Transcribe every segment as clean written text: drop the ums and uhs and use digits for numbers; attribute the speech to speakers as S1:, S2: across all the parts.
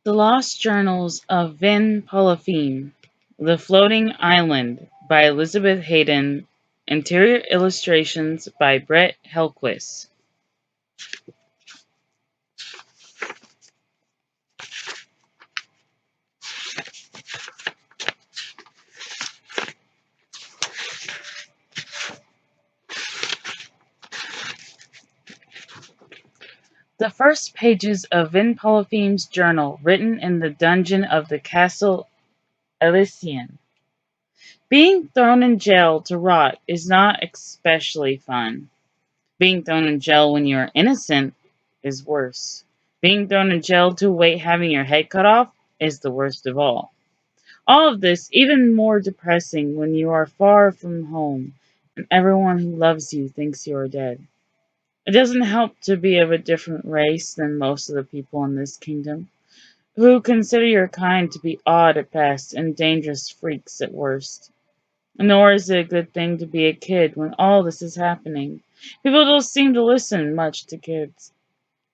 S1: The Lost Journals of Vin Polypheme, The Floating Island by Elizabeth Hayden, interior illustrations by Brett Helquist. The first pages of Vin Polypheme's journal, written in the dungeon of the Castle Elysian. Being thrown in jail to rot is not especially fun. Being thrown in jail when you are innocent is worse. Being thrown in jail to wait having your head cut off is the worst of all. All of this even more depressing when you are far from home and everyone who loves you thinks you are dead. It doesn't help to be of a different race than most of the people in this kingdom, who consider your kind to be odd at best and dangerous freaks at worst. Nor is it a good thing to be a kid when all this is happening. People don't seem to listen much to kids.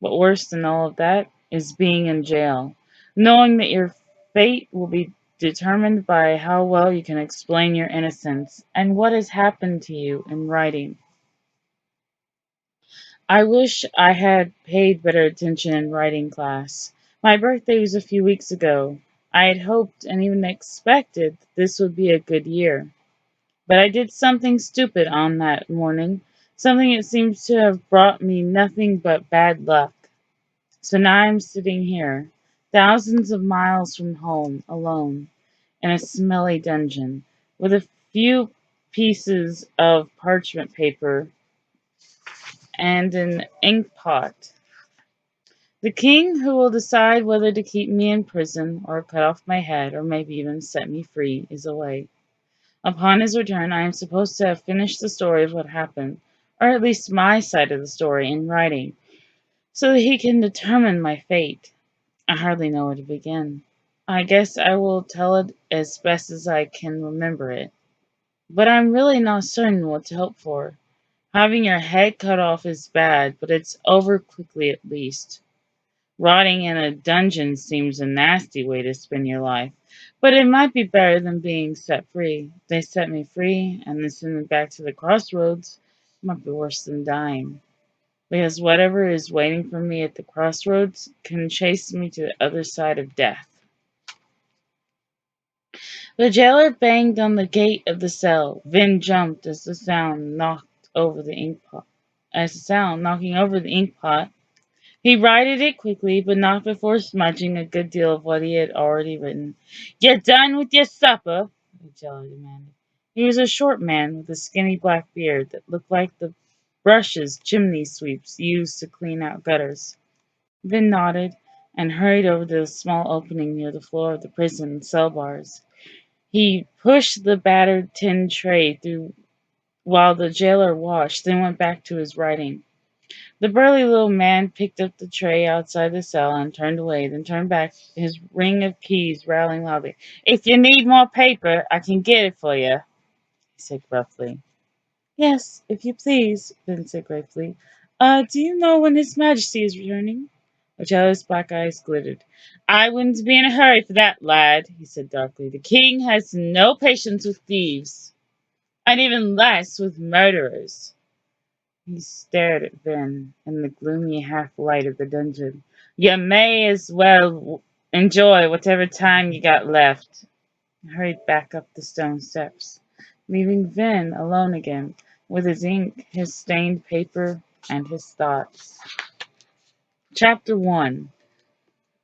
S1: But worse than all of that is being in jail, knowing that your fate will be determined by how well you can explain your innocence and what has happened to you in writing. I wish I had paid better attention in writing class. My birthday was a few weeks ago. I had hoped and even expected that this would be a good year. But I did something stupid on that morning, something that seems to have brought me nothing but bad luck. So now I'm sitting here, thousands of miles from home, alone, in a smelly dungeon, with a few pieces of parchment paper and an ink pot. The king who will decide whether to keep me in prison or cut off my head or maybe even set me free is away. Upon his return, I am supposed to have finished the story of what happened, or at least my side of the story, in writing, so that he can determine my fate. I hardly know where to begin. I guess I will tell it as best as I can remember it. But I'm really not certain what to hope for. Having your head cut off is bad, but it's over quickly at least. Rotting in a dungeon seems a nasty way to spend your life, but it might be better than being set free. If they set me free and then send me back to the crossroads, it might be worse than dying. Because whatever is waiting for me at the crossroads can chase me to the other side of death. The jailer banged on the gate of the cell. Vin jumped as the sound knocked over the ink pot. As the sound knocking over the ink pot, he righted it quickly, but not before smudging a good deal of what he had already written. "You done with your supper?" the jailer demanded. He was a short man with a skinny black beard that looked like the brushes chimney sweeps used to clean out gutters. Vin nodded and hurried over to the small opening near the floor of the prison cell bars. He pushed the battered tin tray through while the jailer washed, then went back to his writing. The burly little man picked up the tray outside the cell and turned away, then turned back, his ring of keys rattling loudly. "If you need more paper, I can get it for you," he said gruffly. "Yes, if you please," Ben said gratefully. Do you know when His Majesty is returning?" The jailer's black eyes glittered. "I wouldn't be in a hurry for that, lad," he said darkly. "The king has no patience with thieves, and even less with murderers." He stared at Ben in the gloomy half light of the dungeon. "You may as well enjoy whatever time you got left." He hurried back up the stone steps, leaving Vin alone again, with his ink, his stained paper, and his thoughts. Chapter 1.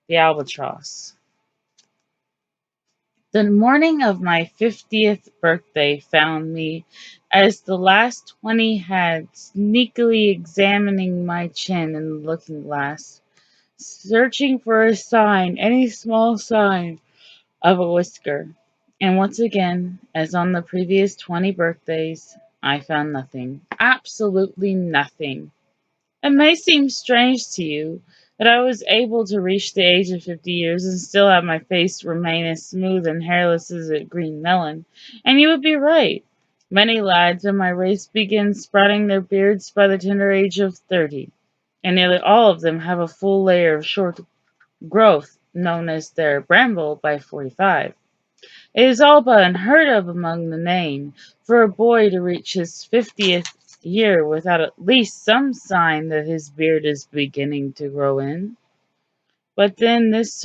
S1: The Albatross. The morning of my 50th birthday found me, as the last 20 had, sneakily examining my chin in the looking glass, searching for a sign, any small sign, of a whisker. And once again, as on the previous 20 birthdays, I found nothing. Absolutely nothing. It may seem strange to you that I was able to reach the age of 50 years and still have my face remain as smooth and hairless as a green melon, and you would be right. Many lads of my race begin sprouting their beards by the tender age of 30, and nearly all of them have a full layer of short growth known as their Bramble by 45. It is all but unheard of among the Nain for a boy to reach his 50th year without at least some sign that his beard is beginning to grow in. But then this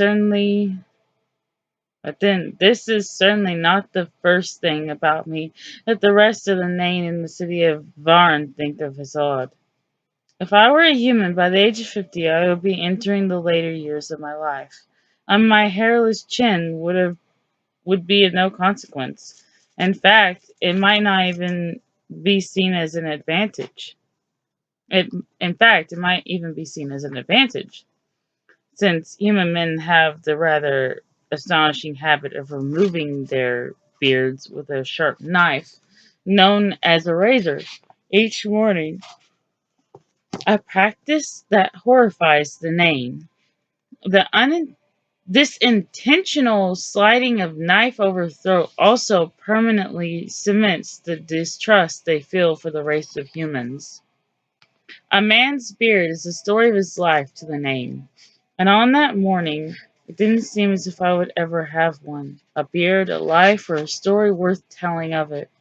S1: is certainly not the first thing about me that the rest of the Nain in the city of Varn think of as odd. If I were a human by the age of 50, I would be entering the later years of my life, and my hairless chin would be of no consequence. In fact, it might not even be seen as an advantage. It, in fact, it might even be seen as an advantage, since human men have the rather astonishing habit of removing their beards with a sharp knife, known as a razor, each morning, a practice that horrifies the Nain. This intentional sliding of knife over throat also permanently cements the distrust they feel for the race of humans. A man's beard is the story of his life to the Nain. And on that morning, it didn't seem as if I would ever have one. A beard, a life, or a story worth telling of it.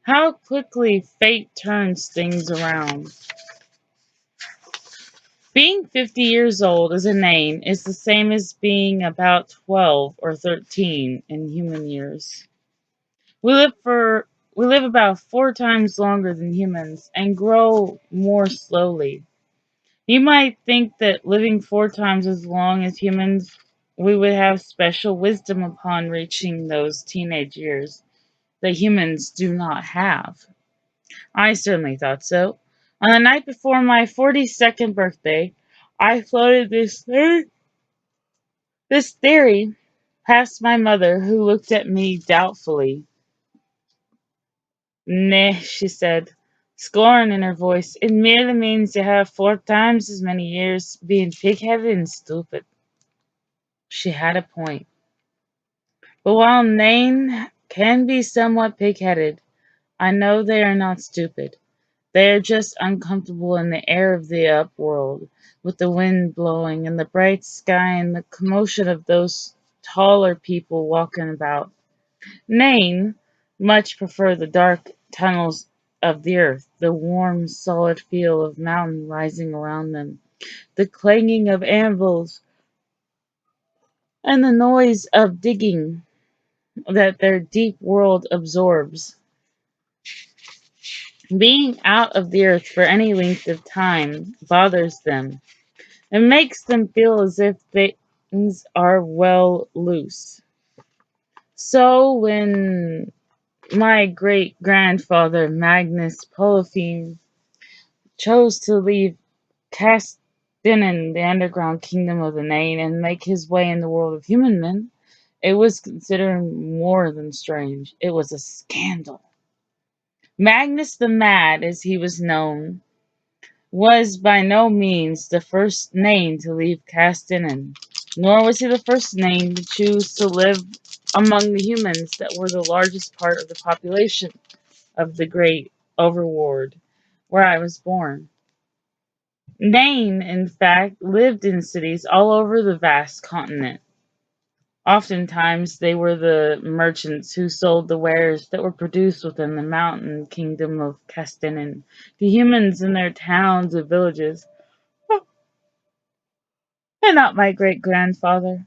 S1: How quickly fate turns things around. Being 50 years old as a Nain is the same as being about 12 or 13 in human years. We live for we live about 4 times longer than humans and grow more slowly. You might think that living 4 times as long as humans, we would have special wisdom upon reaching those teenage years that humans do not have. I certainly thought so. On the night before my 42nd birthday, I floated this theory past my mother, who looked at me doubtfully. Nah, she said, scorn in her voice. It merely means you have 4 times as many years being pig-headed and stupid. She had a point. But while Nain can be somewhat pig-headed, I know they are not stupid. They are just uncomfortable in the air of the upworld, with the wind blowing and the bright sky and the commotion of those taller people walking about. Nain much prefer the dark tunnels of the earth, the warm, solid feel of mountain rising around them, the clanging of anvils, and the noise of digging that their deep world absorbs. Being out of the earth for any length of time bothers them. It makes them feel as if things are well loose. So when my great grandfather Magnus Polypheme chose to leave Castinen, the underground kingdom of the Nain, and make his way in the world of human men, it was considered more than strange. It was a scandal. Magnus the Mad, as he was known, was by no means the first Nain to leave Castinen, nor was he the first Nain to choose to live among the humans that were the largest part of the population of the great overworld where I was born. Nain, in fact, lived in cities all over the vast continent. Oftentimes, they were the merchants who sold the wares that were produced within the mountain kingdom of Castinen to humans in their towns or villages. And not my great grandfather.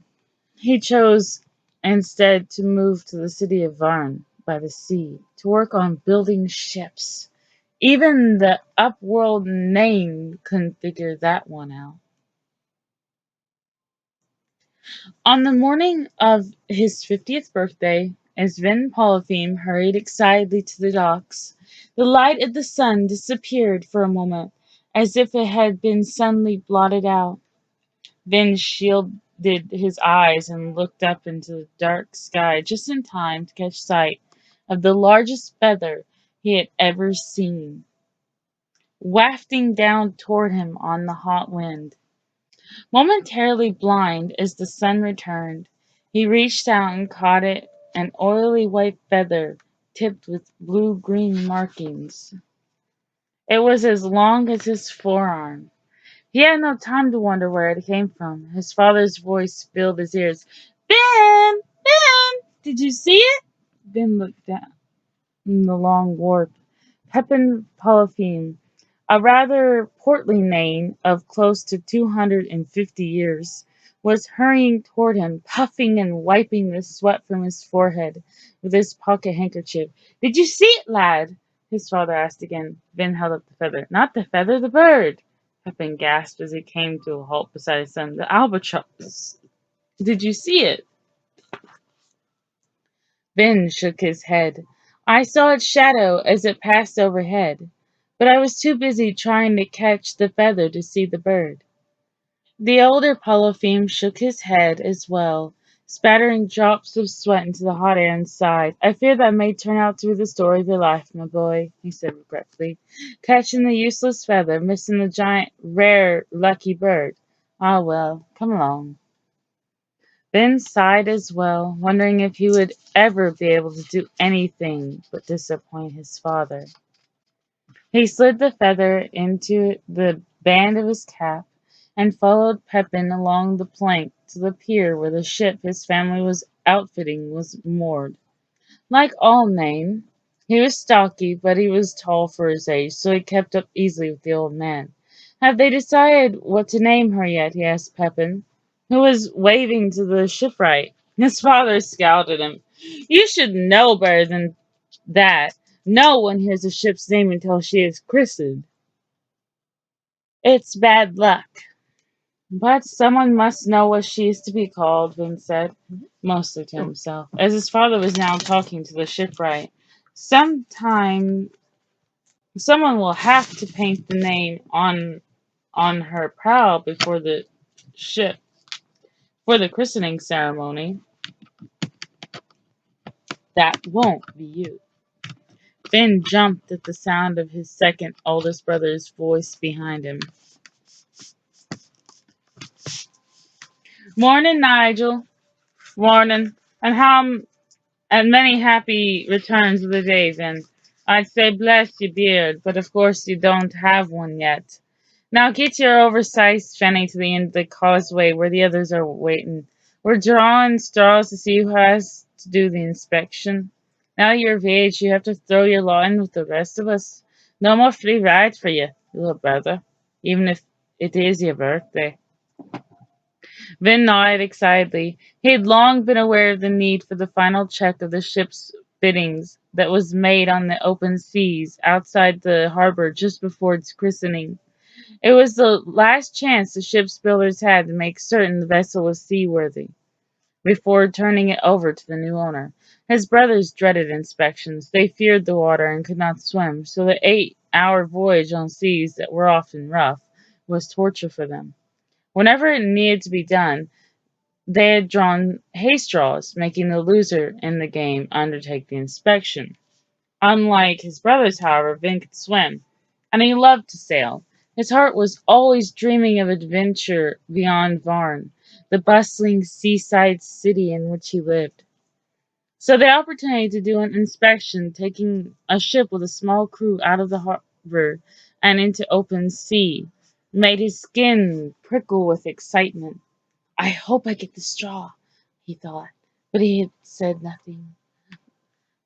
S1: He chose instead to move to the city of Varn by the sea to work on building ships. Even the upworld name couldn't figure that one out. On the morning of his 50th birthday, as Sven Polypheme hurried excitedly to the docks, the light of the sun disappeared for a moment, as if it had been suddenly blotted out. Then shielded his eyes and looked up into the dark sky just in time to catch sight of the largest feather he had ever seen, wafting down toward him on the hot wind. Momentarily blind as the sun returned, he reached out and caught it, an oily white feather tipped with blue-green markings. It was as long as his forearm, He had no time to wonder where it came from. His father's voice filled his ears. Ben! Ben! Did you see it? Ben looked down the long warp. Pepin Polypheme, a rather portly man of close to 250 years, was hurrying toward him, puffing and wiping the sweat from his forehead with his pocket handkerchief. Did you see it, lad? His father asked again. Ben held up the feather. Not the feather, the bird. Pepin gasped as he came to a halt beside his son. The albatross. Did you see it? Ben shook his head. I saw its shadow as it passed overhead, but I was too busy trying to catch the feather to see the bird. The older Polypheme shook his head as well, spattering drops of sweat into the hot air inside. I fear that may turn out to be the story of your life, my boy, he said regretfully. Catching the useless feather, missing the giant, rare, lucky bird. Ah well, come along. Ben sighed as well, wondering if he would ever be able to do anything but disappoint his father. He slid the feather into the band of his cap and followed Pepin along the plank to the pier where the ship his family was outfitting was moored. Like all men, he was stocky, but he was tall for his age, so he kept up easily with the old man. Have they decided what to name her yet? He asked Pepin, who was waving to the shipwright. His father scowled at him. You should know better than that. No one hears a ship's name until she is christened. It's bad luck. But someone must know what she is to be called, Vin said, mostly to himself, as his father was now talking to the shipwright. Sometime someone will have to paint the name on her prow before the ship for the christening ceremony. That won't be you. Finn jumped at the sound of his second oldest brother's voice behind him. Morning, Nigel. Morning. And many happy returns of the day, then. I'd say bless your beard, but of course you don't have one yet. Now get your oversized fanny to the end of the causeway where the others are waiting. We're drawing straws to see who has to do the inspection. Now you're of age, you have to throw your law in with the rest of us. No more free ride for you, little brother, even if it is your birthday. Vin nodded excitedly. He had long been aware of the need for the final check of the ship's fittings that was made on the open seas outside the harbor just before its christening. It was the last chance the ship's builders had to make certain the vessel was seaworthy before turning it over to the new owner. His brothers dreaded inspections. They feared the water and could not swim, so the 8-hour voyage on seas that were often rough was torture for them. Whenever it needed to be done, they had drawn hay straws, making the loser in the game undertake the inspection. Unlike his brothers, however, Vin could swim, and he loved to sail. His heart was always dreaming of adventure beyond Varn, the bustling seaside city in which he lived. So the opportunity to do an inspection, taking a ship with a small crew out of the harbor and into open sea, made his skin prickle with excitement. I hope I get the straw, he thought, but he had said nothing.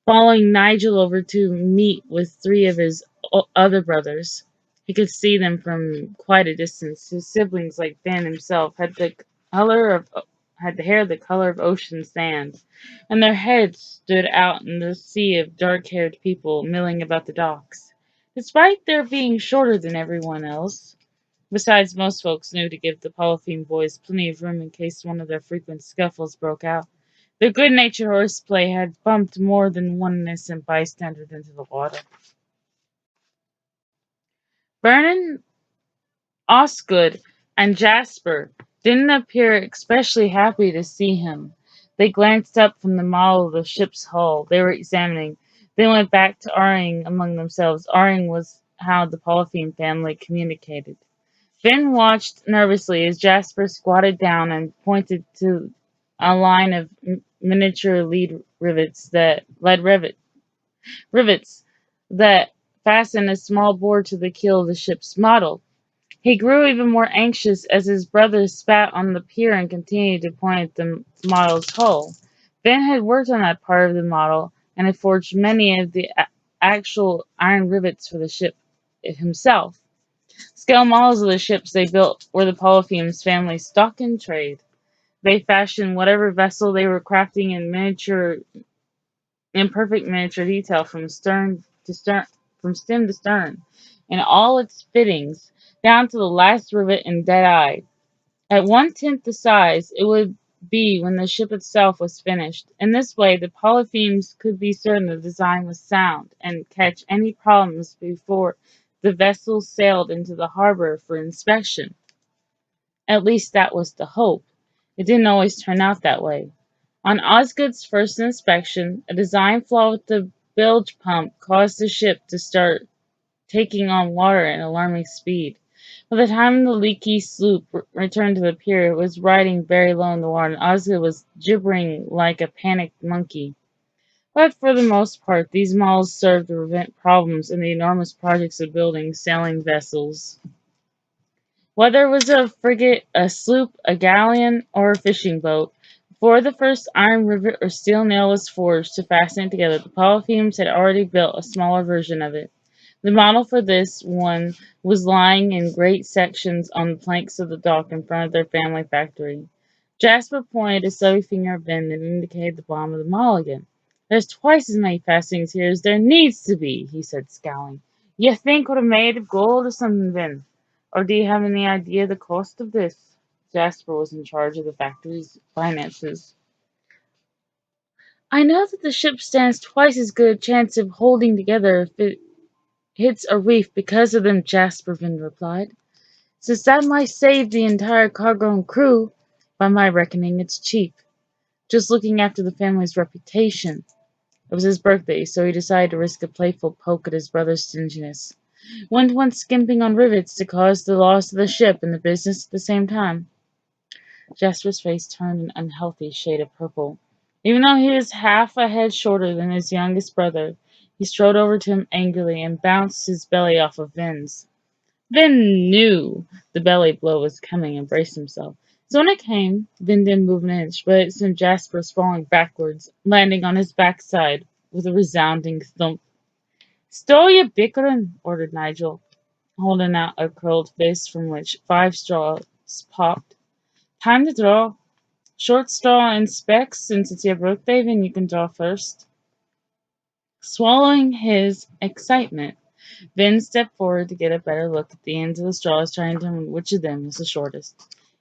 S1: Following Nigel over to meet with three of his other brothers. He could see them from quite a distance. His siblings, like Ben himself, color of had the hair the color of ocean sand, and their heads stood out in the sea of dark-haired people milling about the docks. Despite their being shorter than everyone else, besides most folks knew to give the Polypheme boys plenty of room in case one of their frequent scuffles broke out, the good-natured horseplay had bumped more than one innocent bystander into the water. Vernon, Osgood, and Jasper didn't appear especially happy to see him. They glanced up from the model of the ship's hull they were examining, then went back to arguing among themselves. Arguing was how the Polypheme family communicated. Finn watched nervously as Jasper squatted down and pointed to a line of miniature rivets that fastened a small board to the keel of the ship's model. He grew even more anxious as his brothers spat on the pier and continued to point at the model's hull. Ben had worked on that part of the model and had forged many of the actual iron rivets for the ship himself. Scale models of the ships they built were the Polyphemus family's stock in trade. They fashioned whatever vessel they were crafting in perfect miniature detail from stem to stern, in all its fittings, down to the last rivet and dead eye. At 1/10 the size it would be when the ship itself was finished. In this way, the Polyphemus could be certain the design was sound and catch any problems before the vessel sailed into the harbor for inspection. At least that was the hope. It didn't always turn out that way. On Osgood's first inspection, a design flaw with the bilge pump caused the ship to start taking on water at alarming speed. By the time the leaky sloop returned to the pier, it was riding very low in the water, and Osgood was gibbering like a panicked monkey. But for the most part, these models served to prevent problems in the enormous projects of building sailing vessels. Whether it was a frigate, a sloop, a galleon, or a fishing boat, before the first iron rivet or steel nail was forged to fasten it together, the Polyphemus had already built a smaller version of it. The model for this one was lying in great sections on the planks of the dock in front of their family factory. Jasper pointed a stubby finger at Ben and indicated the bottom of the model again. There's twice as many fastenings here as there needs to be, he said, scowling. You think we're made of gold or something, Ben? Or do you have any idea the cost of this? Jasper was in charge of the factory's finances. I know that the ship stands twice as good a chance of holding together if it hits a reef because of them, Jaspervin replied. Since that might save the entire cargo and crew, by my reckoning it's cheap. Just looking after the family's reputation. It was his birthday, so he decided to risk a playful poke at his brother's stinginess. Wouldn't want skimping on rivets to cause the loss of the ship and the business at the same time. Jasper's face turned an unhealthy shade of purple. Even though he was half a head shorter than his youngest brother, he strode over to him angrily and bounced his belly off of Vin's. Vin knew the belly blow was coming and braced himself. So when it came, Vin didn't move an inch, but it sent Jasper sprawling backwards, landing on his backside with a resounding thump. Stow your bickering, ordered Nigel, holding out a curled fist from which 5 straws popped. Time to draw. Short straw and specs, since it's your birthday, then you can draw first. Swallowing his excitement, Vin stepped forward to get a better look at the ends of the straws, trying to determine which of them was the shortest.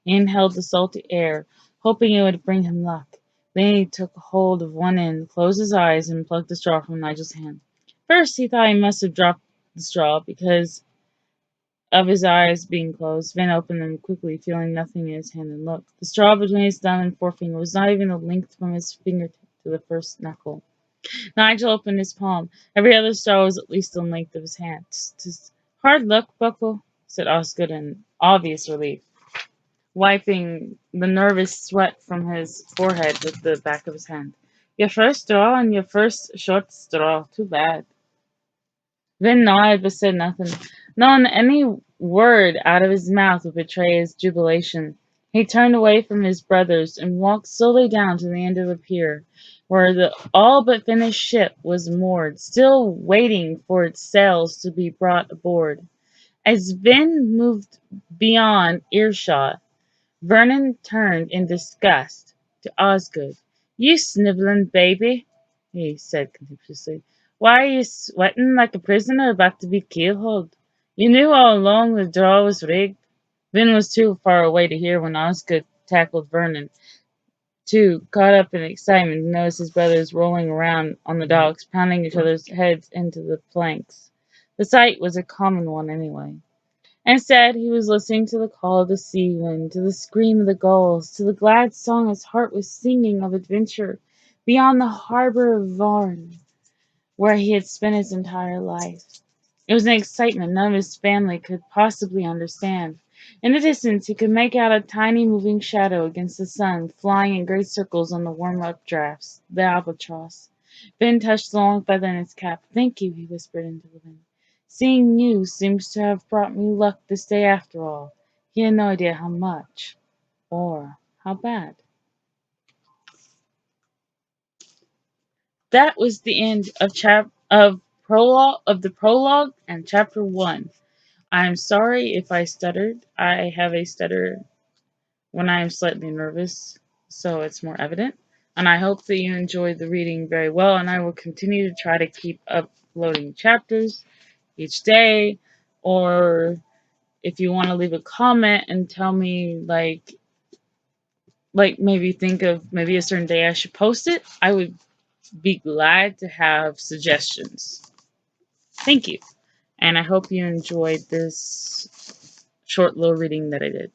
S1: He inhaled the salty air, hoping it would bring him luck. Then he took hold of one end, closed his eyes, and plucked the straw from Nigel's hand. First, he thought he must have dropped the straw because of his eyes being closed. Vin opened them quickly, feeling nothing in his hand, and looked. The straw between his thumb and forefinger was not even the length from his fingertip to the first knuckle. Nigel opened his palm. Every other straw was at least the length of his hand. Tsk. Hard luck, Buckle, said Osgood in obvious relief, wiping the nervous sweat from his forehead with the back of his hand. Your first straw and your first short straw. Too bad. Vin nodded but said nothing. Not any word out of his mouth would betray his jubilation. He turned away from his brothers and walked slowly down to the end of the pier, where the all but finished ship was moored, still waiting for its sails to be brought aboard. As Vin moved beyond earshot, Vernon turned in disgust to Osgood. You sniveling baby, he said contemptuously. Why are you sweating like a prisoner about to be keelhauled? You knew all along the draw was rigged. Vin was too far away to hear when Osgood tackled Vernon, too caught up in excitement to notice his brothers rolling around on the docks, pounding each other's heads into the planks. The sight was a common one anyway. Instead, he was listening to the call of the sea wind, to the scream of the gulls, to the glad song his heart was singing of adventure beyond the harbor of Varn, where he had spent his entire life. It was an excitement none of his family could possibly understand. In the distance, he could make out a tiny moving shadow against the sun, flying in great circles on the warm updrafts, the albatross. Ben touched the long feather in his cap. Thank you, he whispered into the wind. Seeing you seems to have brought me luck this day after all. He had no idea how much, or how bad. That was the end of the prologue and chapter 1. I'm sorry if I stuttered. I have a stutter when I am slightly nervous, so it's more evident. And I hope that you enjoyed the reading very well, and I will continue to try to keep uploading chapters each day. Or if you want to leave a comment and tell me maybe think of maybe a certain day I should post it, I would be glad to have suggestions. Thank you. And I hope you enjoyed this short little reading that I did.